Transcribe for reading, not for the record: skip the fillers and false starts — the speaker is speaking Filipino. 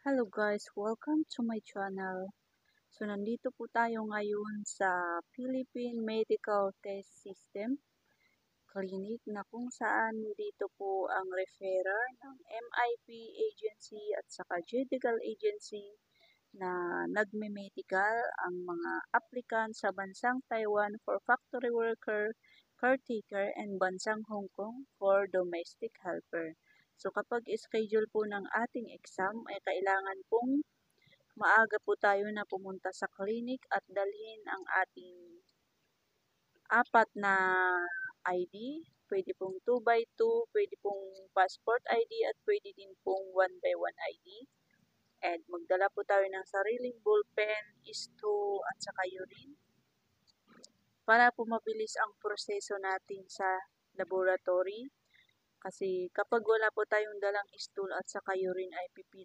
Hello guys, welcome to my channel. So nandito po tayo ngayon sa Philippine Medical Test System Clinic na kung saan dito po ang referrer ng MIP agency at saka Medical Agency na nagme-medical ang mga applicant sa bansang Taiwan for factory worker, caretaker, and bansang Hong Kong for domestic helper. So kapag schedule po ng ating exam ay kailangan pong maaga po tayo na pumunta sa clinic at dalhin ang ating apat na ID. Pwede pong 2x2, pwede pong passport ID at pwede din pong 1x1 ID. And magdala po tayo ng sariling ballpen, isto at saka urine para po mabilis ang proseso natin sa laboratory. Kasi kapag wala po tayong dalang stool at saka urine ay pipila